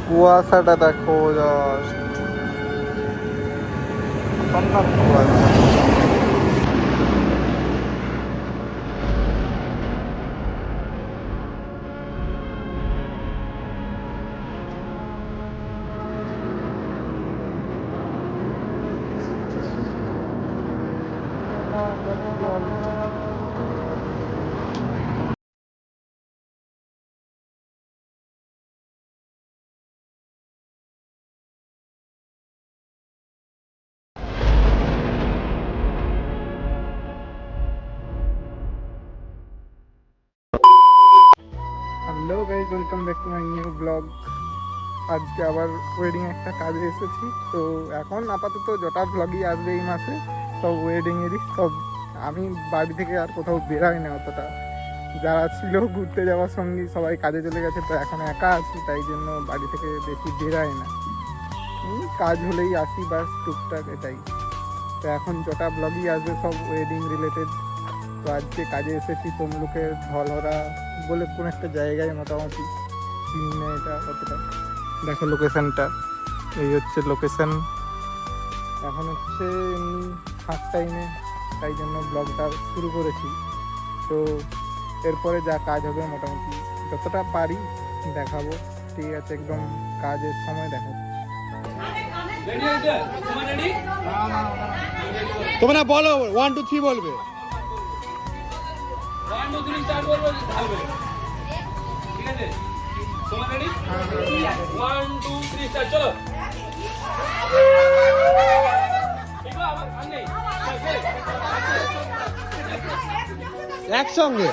কুয়াশাটা দেখো জাস্ট, খতরনাক কুয়াশা। Hello guys, welcome back to my new blog. আজকে আবার ওয়েডিং একটা কাজে এসেছি। তো এখন আপাতত যটা ব্লগই আসবে এই মাসে সব ওয়েডিংয়েরই সব। আমি বাড়ি থেকে আর কোথাও বেরোই না অতটা। যারা ছিল ঘুরতে যাওয়ার সঙ্গে সবাই কাজে চলে গেছে, তো এখন একা আছি, তাই জন্য বাড়ি থেকে বেশি বেরোয় না। কাজ হলেই আসি বাস, টুকটাক এটাই। তো এখন যটা ব্লগই আসবে সব ওয়েডিং রিলেটেড। তো আজকে কাজে এসেছি তমলুকে ধলহরা বলে কোনো একটা জায়গায়, মোটামুটি চিনি না এটা অতটা। দেখো লোকেশানটা, এই হচ্ছে লোকেশান। এখন হচ্ছে ফাঁক টাইমে, তাই জন্য ব্লগটা শুরু করেছি। তো এরপরে যা কাজ হবে মোটামুটি যতটা পারি দেখাবো। ঠিক আছে, একদম কাজের সময় দেখাবো। তোমরা বলো 1 2 3 বলবে। 1 2 3 4 বলবো, ঢালবে। ঠিক আছে, তোমরা রেডি? 1 2 3 স্টার্ট, চলো। ঠিক আছে, আমার আর নেই। একসঙ্গে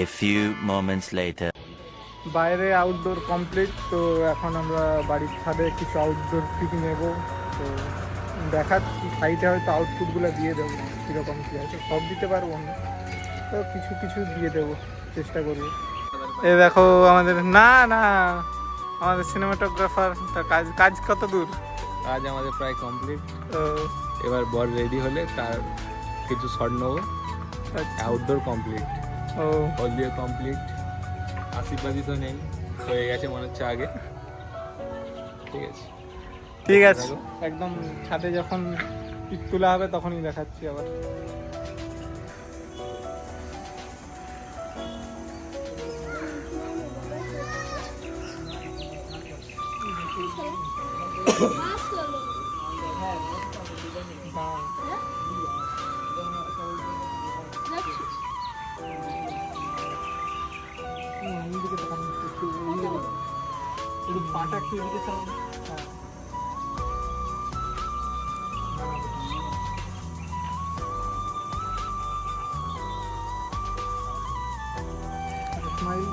A few moments later. বাইরে আউটডোর কমপ্লিট। তো এখন আমরা বাড়ির ছাদে কিছু আউটডোর পিক নেব। তো দেখাচ্ছি, সাইডে হয়তো আউটপুটগুলো দিয়ে দেবো, কীরকম কী আছে সব দিতে পারবো না, তো কিছু কিছু দিয়ে দেবো, চেষ্টা করবো। এ দেখো আমাদের আমাদের সিনেমাটোগ্রাফার, তার কাজ কত দূর? কাজ আমাদের প্রায় কমপ্লিট। তো এবার বর রেডি হলে তার কিছু শট নেবো। আউটডোর কমপ্লিট, ও হলদিও কমপ্লিট, আশীর্বাদী তো নেই, হয়ে গেছে মনে হচ্ছে আগে। ঠিক আছে, ঠিক আছে, একদম ছাদে যখন পিক তোলা হবে তখনই দেখাচ্ছি আবার। একটু এদিকে চালান। হ্যাঁ। স্মাইল।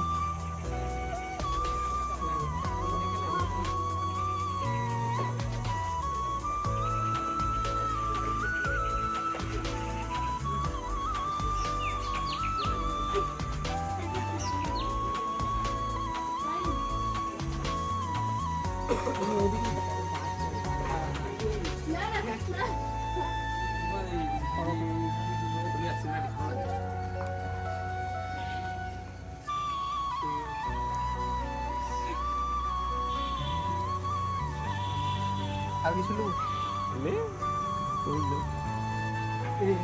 আর কিছু লোক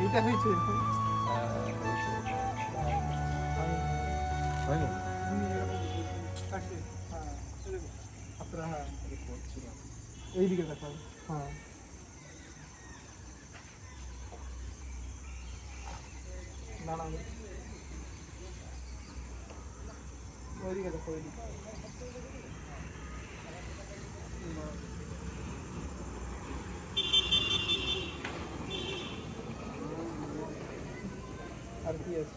এইটা হয়েছে আপনারা হ্যাঁ এইদিকে দেখান। হ্যাঁ না না ওইদিকে দেখো ওইদিকে। আর কি আছে?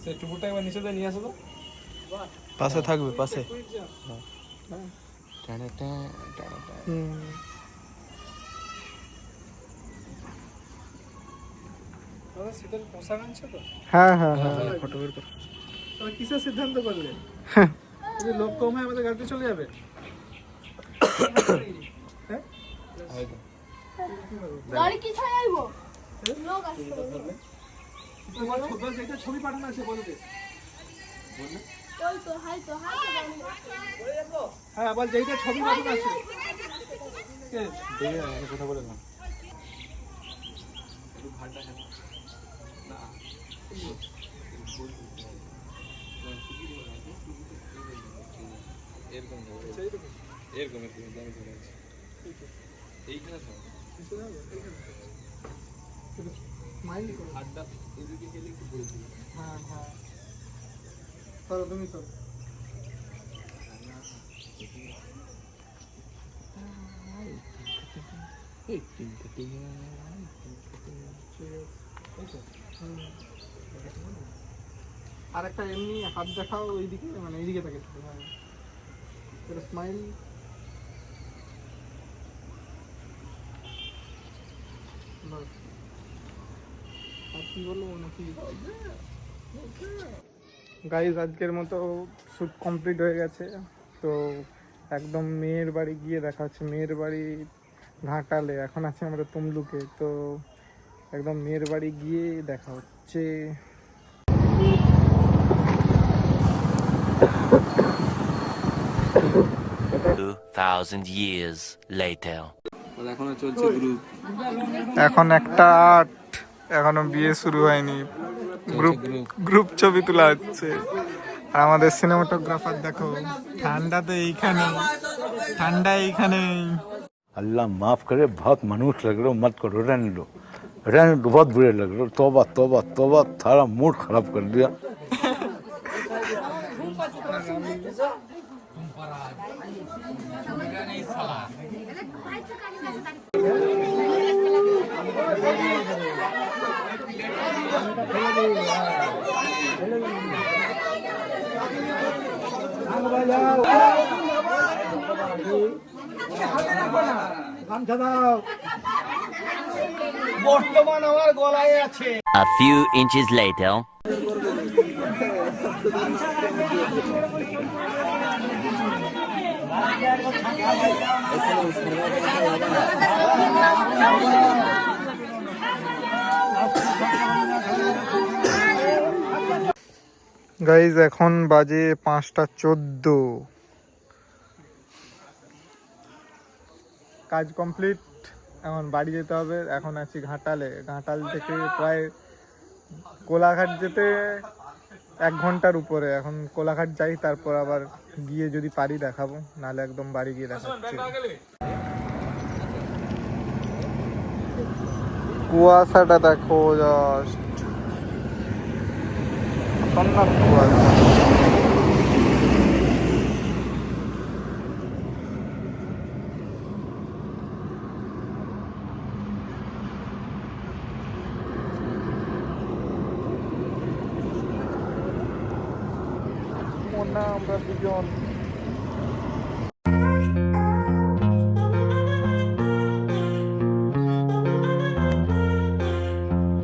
সে টুকুরটা একবার নিচে দিয়ে নিয়ে আসো তো। পাশে থাকবে পাশে। শীতের পোশাক আনছে তো? হ্যাঁ হ্যাঁ হ্যাঁ। ফটো বের কর। তাহলে কিসের সিদ্ধান্ত করলেন? যদি লোক কম হয় আমাদের গাড়িতে চলে যাবে। হ্যাঁ গাড়ি কি ছাড়া আইব লোক আসছে তোমার ছোট যেটা ছবি পাঠানো আছে বলবে। ওই তো হাই তো হ্যাঁ বল যেটা ছবি পাঠানো আছে। কথা বলে না। এরকম এইখানে স্মাইল করো। আড্ডা এদিকে গেলে একটু বলছিল। হ্যাঁ হ্যাঁ চলো তুমি তো আর একটা এমনি হাত দেখাও ওইদিকে, মানে এইদিকে থাকে স্মাইল। আর কি বলবো নাকি গাইজ, আজকের মতো শ্যুট কমপ্লিট হয়ে গেছে। তো একদম মেয়ের বাড়ি গিয়ে দেখা হচ্ছে। মেয়ের বাড়ি ঘাটালে, এখন আছে আমরা তমলুকে। তো একদম মেয়ের বাড়ি গিয়ে দেখা হচ্ছে। 2,000 years later. এখনো চলছে গ্রুপ। এখন একটা 8, এখনো বিয়ে শুরু হয়নি। গ্রুপ ছবি তোলা হচ্ছে। আর আমাদের সিনেমাটোগ্রাফার দেখো, ঠান্ডা তো এইখানে, ঠান্ডা এইখানেই। अल्लाह माफ करे, बहुत मनुष्य लग रहे हो, मत करो, रहने दो, बहुत बुरे लग रहे हो। तौबा तौबा तौबा, सारा मूड खराब कर दिया। A few inches later. Guys এখন বাজে 5:14। কাজ কমপ্লিট, এখন বাড়ি যেতে হবে। এখন আছি ঘাটালে। ঘাটাল থেকে প্রায় কোলাঘাট যেতে 1 ঘন্টার উপরে। এখন কোলাঘাট যাই, তারপর আবার গিয়ে যদি পারি দেখাবো, নাহলে একদম বাড়ি গিয়ে দেখাচ্ছি। কুয়াশাটা দেখো, জাস্ট খতরনাক কুয়াশা। তমন্না আমরা দুজন